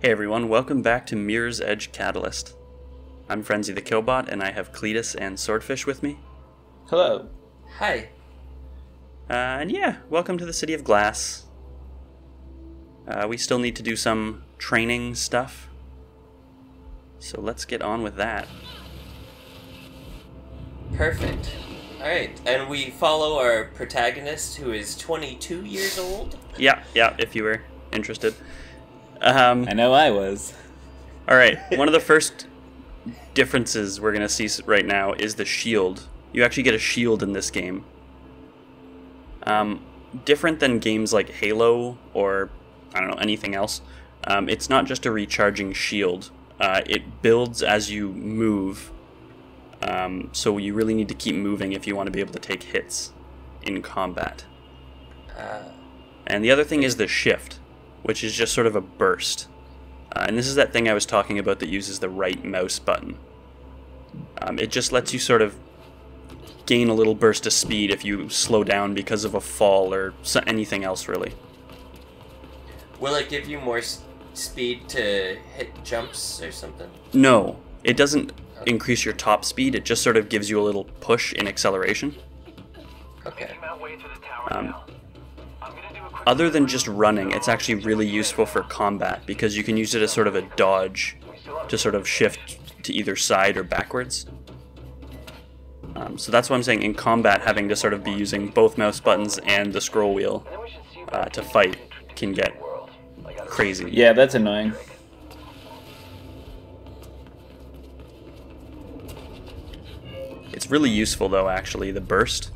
Hey everyone, welcome back to Mirror's Edge Catalyst. I'm Frenzy the Killbot, and I have Cletus and Swordfish with me. Hello. Hi. And yeah, welcome to the City of Glass. We still need to do some training stuff, so let's get on with that. Perfect. Alright, and we follow our protagonist who is 22 years old? Yeah, if you were interested. I know I was. Alright, one of the first differences we're going to see right now is the shield. You actually get a shield in this game. Different than games like Halo or, I don't know, anything else. It's not just a recharging shield. It builds as you move. So you really need to keep moving if you want to be able to take hits in combat. And the other thing is the shift, which is just sort of a burst. And this is that thing I was talking about that uses the right mouse button. It just lets you sort of gain a little burst of speed if you slow down because of a fall or anything else, really. Will it give you more speed to hit jumps or something? No, it doesn't increase your top speed. It just sort of gives you a little push in acceleration. Okay. Other than just running, it's actually really useful for combat because you can use it as sort of a dodge to sort of shift to either side or backwards. So that's why I'm saying in combat, having to sort of be using both mouse buttons and the scroll wheel to fight can get crazy. Yeah, that's annoying. It's really useful though, actually, the burst.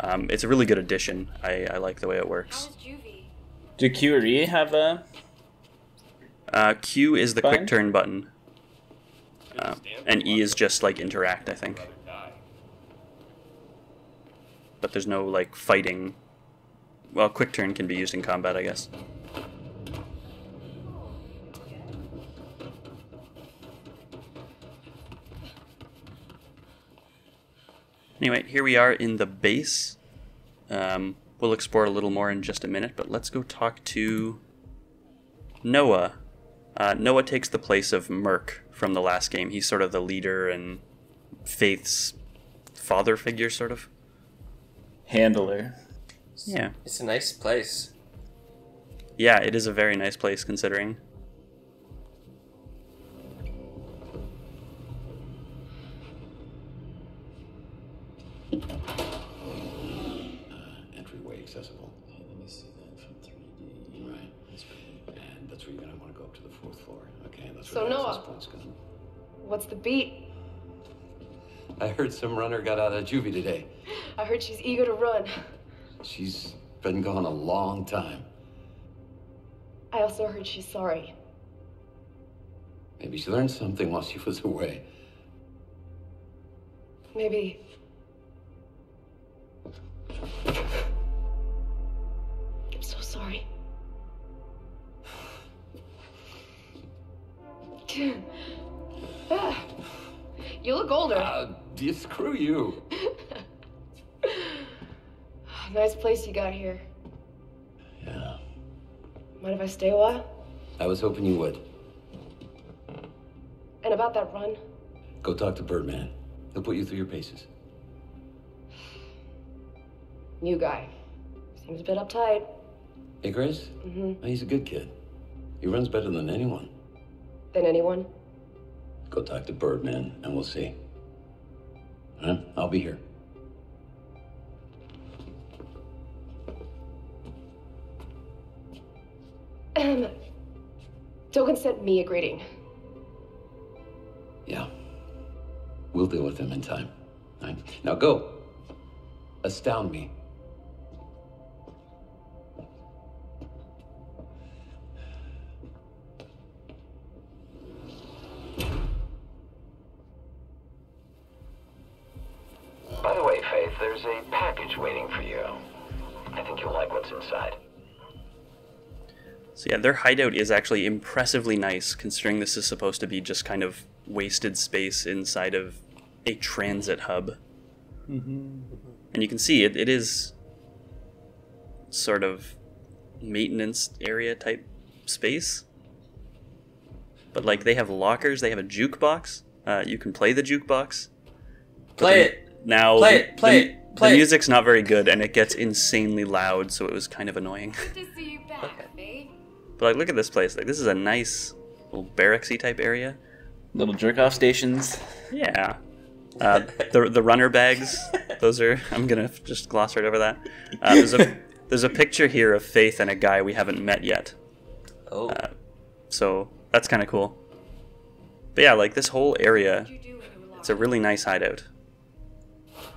It's a really good addition. I like the way it works. Do Q or E have a... Q is the Button? quick turn button. And E is just like interact, I think. But there's no like fighting. Well, quick turn can be used in combat, I guess. Anyway, here we are in the base. We'll explore a little more in just a minute, but let's go talk to Noah. Noah takes the place of Merc from the last game. He's sort of the leader and Faith's father figure, sort of. handler? Yeah. It's a nice place. Yeah, it is a very nice place, considering. Entryway accessible. Let me see that from 3D. Right, that's great. And that's where you're gonna want to go up to the 4th floor. Okay, that's So where the Noah. access point's going. What's the beat? I heard some runner got out of juvie today. I heard she's eager to run. She's been gone a long time. I also heard she's sorry. Maybe she learned something while she was away. Maybe. I'm so sorry. Ah, you look older. Screw you. Nice place you got here. Yeah, Mind if I stay a while? I was hoping you would. And about that run? Go talk to Birdman. He'll put you through your paces. New guy. Seems a bit uptight. Hey, Grace? Mm-hmm. He's a good kid. He runs better than anyone. Than anyone? Go talk to Birdman, and we'll see. Huh? I'll be here. Dogan sent me a greeting. Yeah. We'll deal with him in time. All right. Now go. Astound me. By the way, Faith, there's a package waiting for you. I think you'll like what's inside. So yeah, their hideout is actually impressively nice, considering this is supposed to be just kind of wasted space inside of a transit hub. And you can see it is sort of maintenance area type space. but like they have lockers, they have a jukebox. You can play the jukebox. Play it. Now Play the it. music's not very good, and it gets insanely loud, so it was kind of annoying. Good to see you back, Faith. But like, look at this place. Like, this is a nice little barracksy type area. Little jerk-off stations. Yeah. The runner bags. Those are. I'm gonna just gloss right over that. There's a picture here of Faith and a guy we haven't met yet. Oh. So that's kind of cool. But yeah, like this whole area, it's a really nice hideout.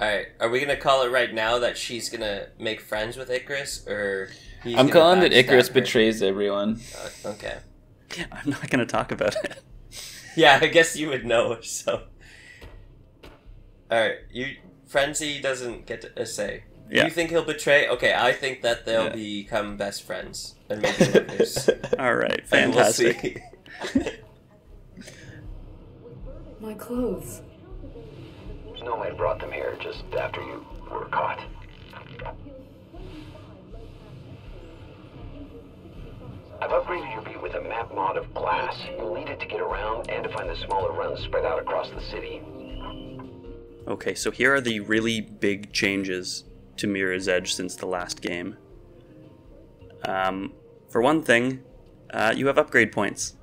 Alright, are we gonna call it right now that she's gonna make friends with Icarus, or he's I'm gonna calling that backstab Icarus her? betrays everyone. Okay. I'm not gonna talk about it. Yeah, I guess you would know, so... Alright, Frenzy doesn't get a say. Yeah. You think he'll betray? Okay, I think that they'll become best friends. And maybe lovers. All right, And we'll fantastic. see. My clothes. Nomad brought them here just after you were caught. I've upgraded your beat with a map mod of glass. You'll need it to get around and to find the smaller runs spread out across the city. Okay, so here are the really big changes to Mirror's Edge since the last game. For one thing, you have upgrade points.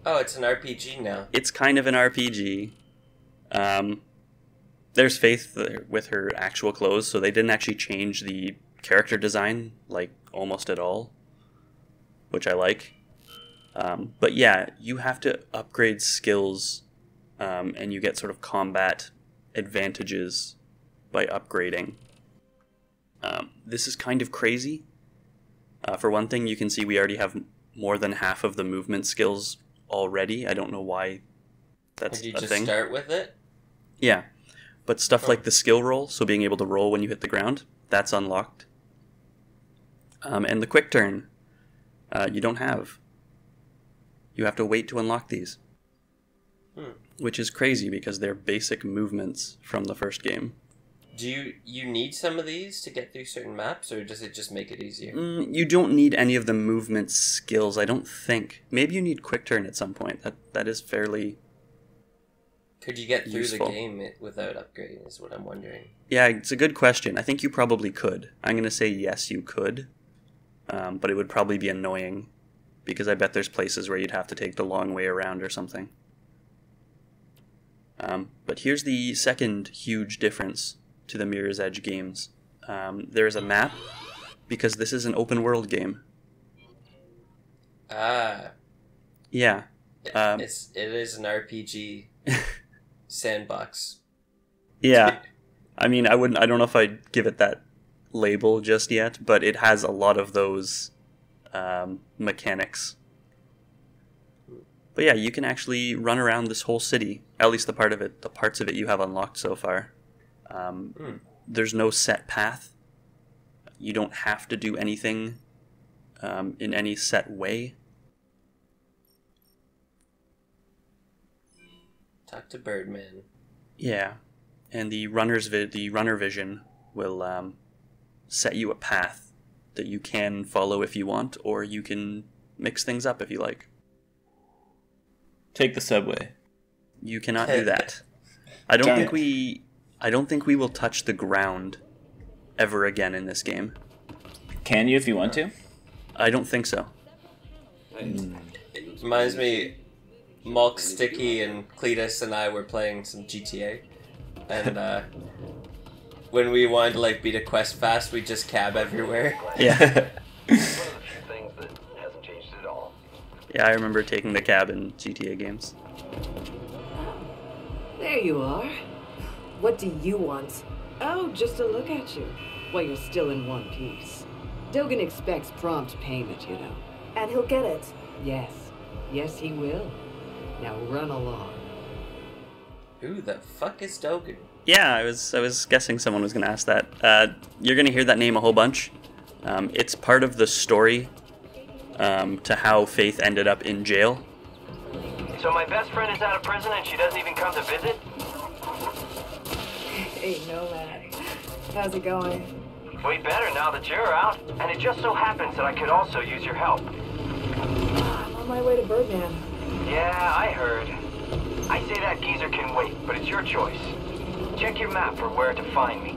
Oh, it's an RPG now. It's kind of an RPG. There's Faith with her actual clothes, so they didn't actually change the character design, like, almost at all, which I like. But yeah, you have to upgrade skills, and you get sort of combat advantages by upgrading. This is kind of crazy. For one thing, you can see we already have more than half of the movement skills already. I don't know why that's Did you a just thing. start with it? Yeah, but stuff like the skill roll, so being able to roll when you hit the ground, that's unlocked. And the quick turn, you don't have. You have to wait to unlock these. Which is crazy because they're basic movements from the first game. Do you need some of these to get through certain maps, or does it just make it easier? You don't need any of the movement skills, I don't think. Maybe you need quick turn at some point. That is fairly... Could you get through useful. the game without upgrading, is what I'm wondering. Yeah, it's a good question. I think you probably could. I'm going to say yes, you could. But it would probably be annoying, because I bet there's places where you'd have to take the long way around or something. But here's the second huge difference to the Mirror's Edge games. There is a map, because this is an open world game. Ah. Yeah. It is an RPG sandbox. Yeah. I mean, I don't know if I'd give it that label just yet, but it has a lot of those mechanics. But yeah, you can actually run around this whole city. At least the parts of it you have unlocked so far. There's no set path. You don't have to do anything in any set way. Talk to Birdman. Yeah, and the runner vision will set you a path that you can follow if you want, or you can mix things up if you like. Take the subway. You cannot do that. I don't Darn think it. I don't think we will touch the ground ever again in this game. Can you if you want to? I don't think so. It reminds me, Malk, Sticky, and Cletus and I were playing some GTA, and when we wanted to beat a quest fast, we just cab everywhere. Yeah. One of the few things that hasn't changed at all. Yeah, I remember taking the cab in GTA games. There you are. What do you want? Oh, just to look at you. While you're still in one piece. Dogan expects prompt payment, you know. And he'll get it. Yes. Yes, he will. Now run along. Who the fuck is Dogan? Yeah, I was guessing someone was going to ask that. You're going to hear that name a whole bunch. It's part of the story to how Faith ended up in jail. So my best friend is out of prison and she doesn't even come to visit? Hey, Nomad. How's it going? Way better now that you're out. And it just so happens that I could also use your help. I'm on my way to Birdman. Yeah, I heard. I say that geezer can wait, but it's your choice. Check your map for where to find me.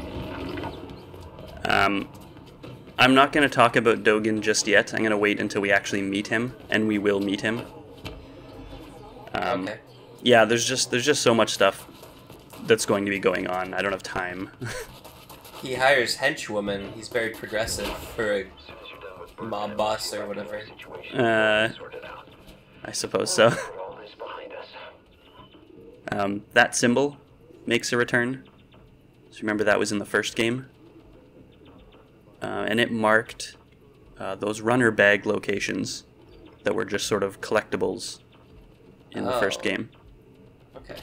I'm not going to talk about Dogen just yet. I'm going to wait until we actually meet him, and we will meet him. Okay. Yeah, there's just so much stuff that's going to be going on. I don't have time. He hires henchwoman. He's very progressive for a mob boss or whatever. I suppose so. That symbol makes a return. So remember that was in the first game. And it marked those runner bag locations that were just sort of collectibles in the first game. Okay.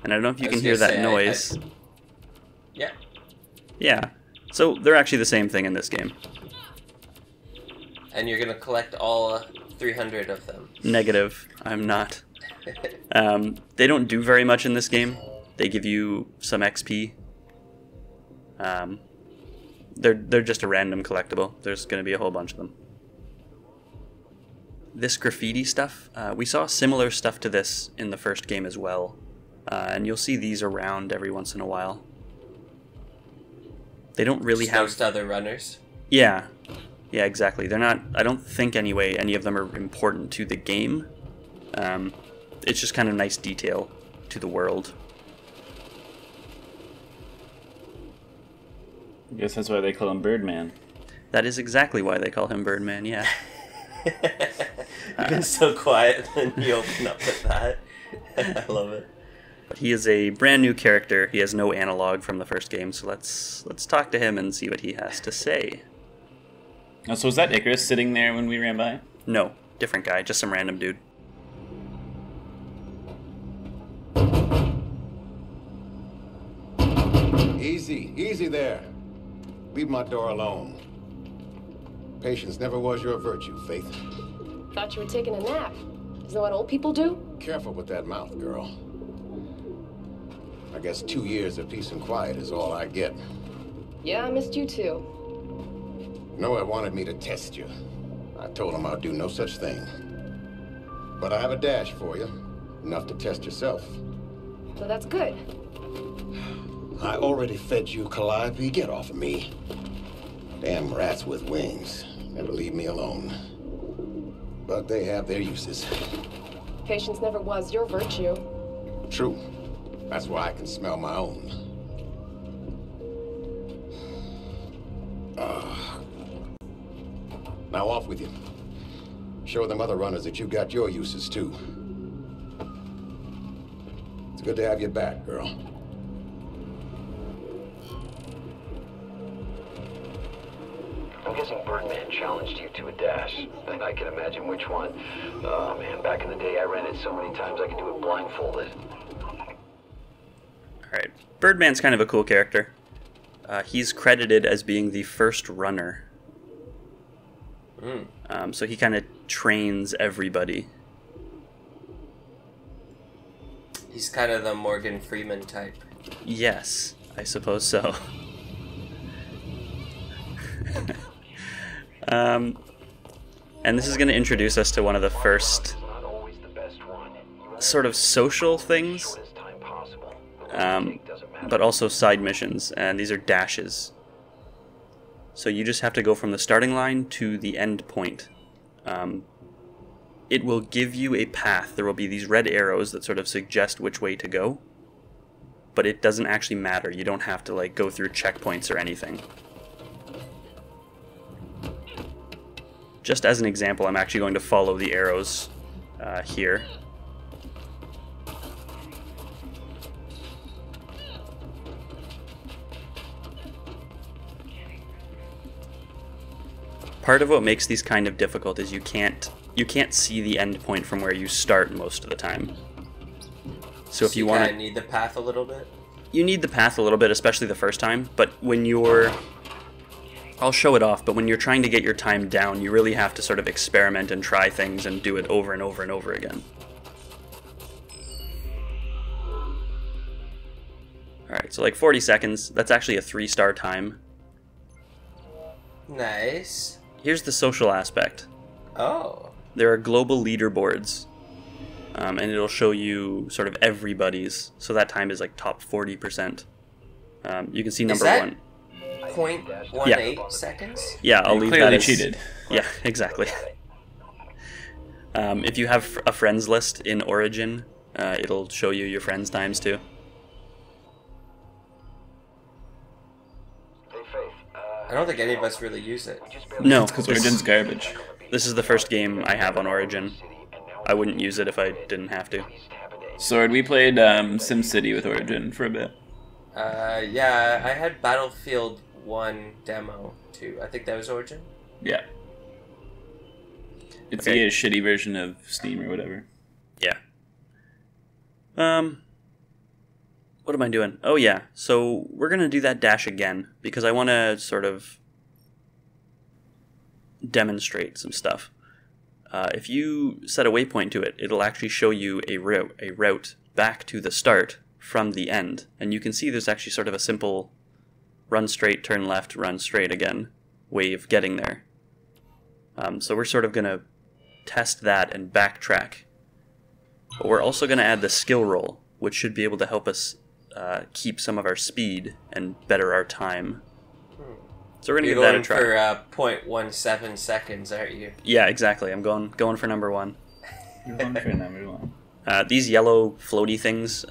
And I don't know if you I can was hear gonna that say, noise. Yeah. Yeah. So they're actually the same thing in this game. And you're gonna collect all 300 of them. Negative. I'm not. They don't do very much in this game. They give you some XP. They're just a random collectible. There's going to be a whole bunch of them. This graffiti stuff, we saw similar stuff to this in the first game as well. And you'll see these around every once in a while. They don't really have... Most other runners. Yeah. Yeah, exactly. They're not... I don't think, anyway, any of them are important to the game. It's just kind of nice detail to the world. I guess that's why they call him Birdman. That is exactly why they call him Birdman, yeah. You've been so quiet when you open up with that. I love it. But he is a brand new character. He has no analog from the first game, so let's talk to him and see what he has to say. Oh, so was that Icarus sitting there when we ran by? No, different guy, just some random dude. Easy there. Leave my door alone. Patience never was your virtue, Faith. Thought you were taking a nap. Isn't that what old people do? Careful with that mouth, girl. I guess 2 years of peace and quiet is all I get. Yeah, I missed you too. Noah wanted me to test you. I told him I'd do no such thing. But I have a dash for you. Enough to test yourself. So that's good. I already fed you, Calliope. Get off of me. Damn rats with wings. Never leave me alone. But they have their uses. Patience never was your virtue. True. That's why I can smell my own. Now off with you. Show them other runners that you got your uses too. It's good to have you back, girl. I'm guessing Birdman challenged you to a dash, and I can imagine which one. Oh man, back in the day I ran it so many times I could do it blindfolded. Alright, Birdman's kind of a cool character. He's credited as being the first runner. So he kind of trains everybody. He's kind of the Morgan Freeman type. Yes, I suppose so. And this is going to introduce us to one of the first sort of social things, but also side missions, and these are dashes. So you just have to go from the starting line to the end point. It will give you a path. There will be these red arrows that sort of suggest which way to go, but it doesn't actually matter. You don't have to like go through checkpoints or anything. Just as an example, I'm actually going to follow the arrows here. Part of what makes these kind of difficult is you can't see the end point from where you start most of the time. So if you want to need the path a little bit. You need the path a little bit, especially the first time, but when you're I'll show it off, but when you're trying to get your time down, you really have to sort of experiment and try things and do it over and over and over again. Alright, so like 40 seconds. That's actually a 3-star time. Nice. Here's the social aspect. Oh. there are global leaderboards, and it'll show you sort of everybody's. So that time is like top 40%. You can see number that one. 0.18 seconds? Yeah, I'll You leave clearly that as, cheated. Yeah, exactly. If you have a friends list in Origin, it'll show you your friends' times too. I don't think any of us really use it. No, Because Origin's garbage. this is the first game I have on Origin. I wouldn't use it if I didn't have to. Sword, we played SimCity with Origin for a bit. Yeah, I had Battlefield 1 demo too. I think that was Origin. Yeah. It's Okay. a shitty version of Steam or whatever. Yeah. What am I doing? Oh yeah, so we're gonna do that dash again because I want to sort of demonstrate some stuff. If you set a waypoint to it, it'll actually show you a route back to the start from the end, and you can see there's actually sort of a simple run straight, turn left, run straight again way of getting there. So we're sort of gonna test that and backtrack. But we're also going to add the skill roll, which should be able to help us keep some of our speed and better our time. So we're going to You're give that a going try. for 0.17 seconds, aren't you? Yeah, exactly. I'm going for number one. You're going for number one. These yellow floaty things,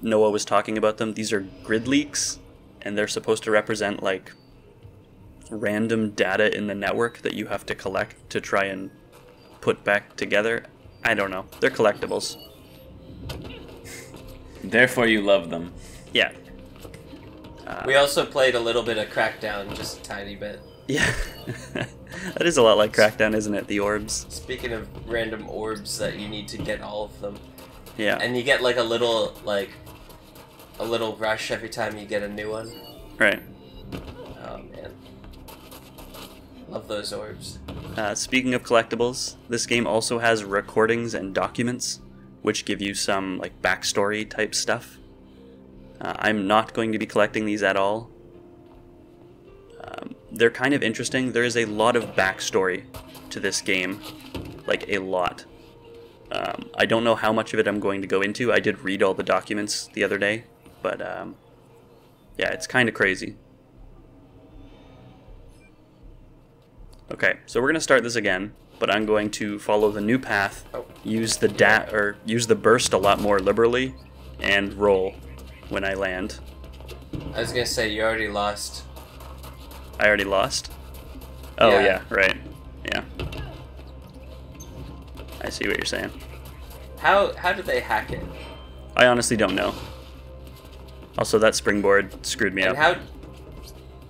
Noah was talking about them. These are grid leaks, and they're supposed to represent like random data in the network that you have to collect to try and put back together. I don't know. They're collectibles. Therefore, you love them. Yeah. We also played a little bit of Crackdown, just a tiny bit. Yeah. That is a lot like Crackdown, isn't it? The orbs. Speaking of random orbs that you need to get all of them. Yeah. And you get like a little rush every time you get a new one. Right. Oh man. Love those orbs. Speaking of collectibles, this game also has recordings and documents, which give you some like backstory type stuff. I'm not going to be collecting these at all. They're kind of interesting. There is a lot of backstory to this game, like a lot. I don't know how much of it I'm going to go into. I did read all the documents the other day, but yeah, it's kind of crazy. Okay, so we're gonna start this again, but I'm going to follow the new path, use the burst a lot more liberally, and roll when I land. I was gonna say you already lost. I already lost? Oh Yeah. yeah, right. Yeah. I see what you're saying. How did they hack it? I honestly don't know. Also, that springboard screwed me And up.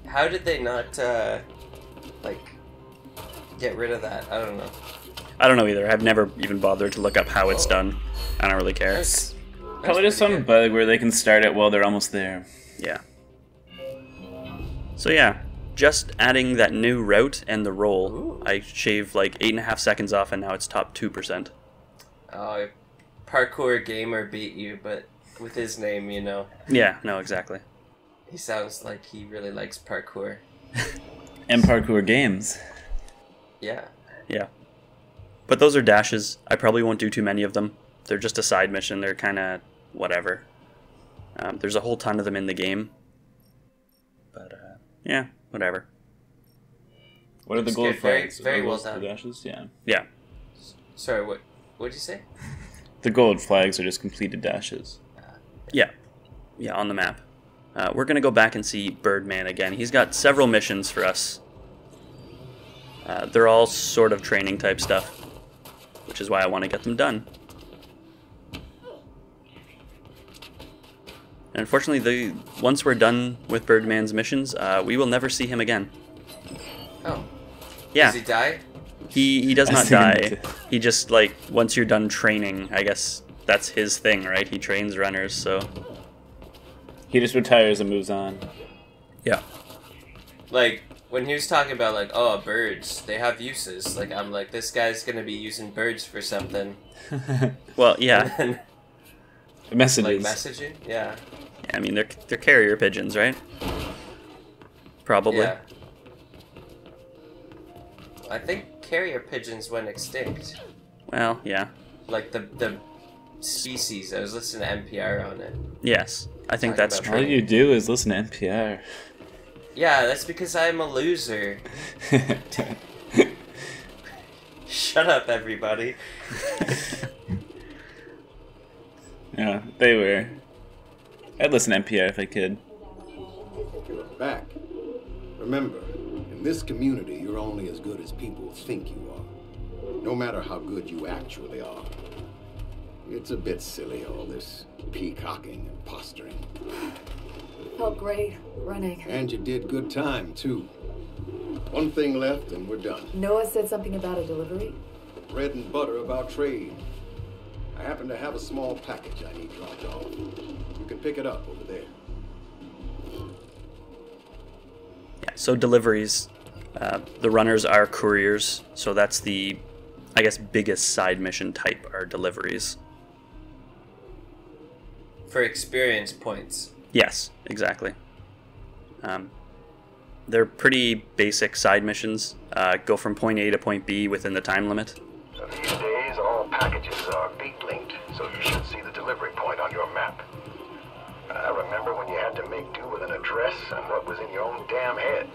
how did they not like get rid of that? I don't know. I don't know either. I've never even bothered to look up how it's done. I don't really care. That's Probably just pretty some good. bug where they can start it while they're almost there. Yeah. So yeah, just adding that new route and the roll, Ooh. I shaved like 8.5 seconds off, and now it's top 2%. Oh, parkour gamer beat you, but with his name, you know, Yeah, no, exactly. he sounds like he really likes parkour. And parkour games. Yeah. Yeah. But those are dashes. I probably won't do too many of them. They're just a side mission. They're kind of whatever. There's a whole ton of them in the game. But, yeah, whatever. What are the It's gold good. Very- flags? very Are well those the done. dashes? Yeah. Yeah. Sorry, what'd you say? The gold flags are just completed dashes. Yeah. Yeah, on the map. We're going to go back and see Birdman again. He's got several missions for us. They're all sort of training type stuff, which is why I want to get them done. And unfortunately, once we're done with Birdman's missions, we will never see him again. Oh. Yeah, Does he die? he does I not see him die. too. He just, like, once you're done training, I guess that's his thing, right? He trains runners, so... He just retires and moves on. Yeah. Like, when he was talking about, like, oh, birds, they have uses. Like, I'm like, this guy's gonna be using birds for something. Well, yeah. And, Messages. like, messaging? Yeah. I mean, they're carrier pigeons, right? Probably. Yeah. I think carrier pigeons went extinct. Well, yeah. Like the species. I was listening to NPR on it. Yes, I think Talking that's about All true. you do is listen to NPR. Yeah, that's because I'm a loser. Shut up, everybody. Yeah, they were. I'd listen to NPR if I could. You're back. Remember, in this community, you're only as good as people think you are. No matter how good you actually are. It's a bit silly, all this peacocking and posturing. Felt great running. And you did good time, too. One thing left and we're done. Noah said something about a delivery. Bread and butter about trade. I happen to have a small package I need dropped off. You can pick it up over there. Yeah, so deliveries. The runners are couriers, so that's the, I guess, biggest side mission type are deliveries. For experience points. Yes, exactly. They're pretty basic side missions. Go from point A to point B within the time limit. These days, all packages are beat linked, so you should see the delivery point on your map. I remember when you had to make do with an address and what was in your own damn head.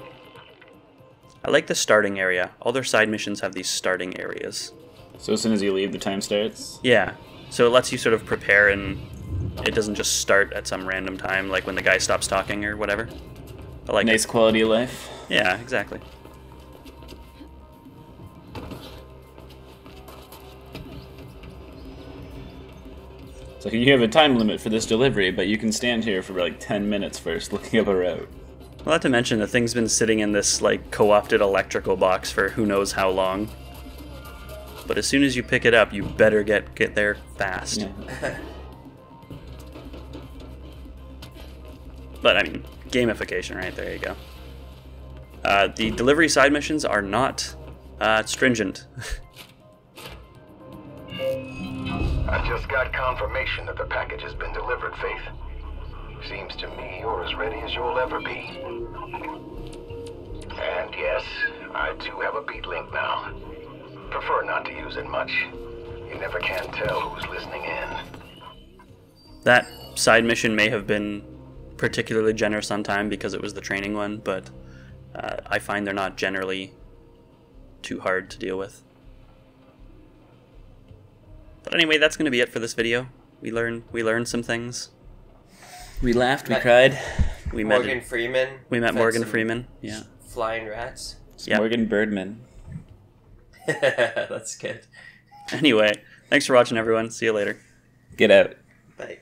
I like the starting area. All their side missions have these starting areas. So as soon as you leave, the time starts? Yeah, so it lets you sort of prepare and it doesn't just start at some random time, like when the guy stops talking or whatever. I like Nice it. quality of life. Yeah, exactly. So you have a time limit for this delivery, but you can stand here for like 10 minutes first looking up a route. Well, not to mention the thing's been sitting in this like co-opted electrical box for who knows how long. But as soon as you pick it up, you better get there fast. Yeah. But I mean, gamification, right? There you go. The delivery side missions are not stringent. I just got confirmation that the package has been delivered, Faith. Seems to me you're as ready as you'll ever be. And yes, I too have a beat link now. Prefer not to use it much. You never can tell who's listening in. That side mission may have been particularly generous on time because it was the training one, but I find they're not generally too hard to deal with. But anyway, that's going to be it for this video. We learned some things. We laughed, we cried. We met Morgan Freeman. We met fed Morgan some Freeman. Yeah. Flying rats. It's Yep. Morgan Birdman. That's good. Anyway, thanks for watching, everyone. See you later. Get out. Bye.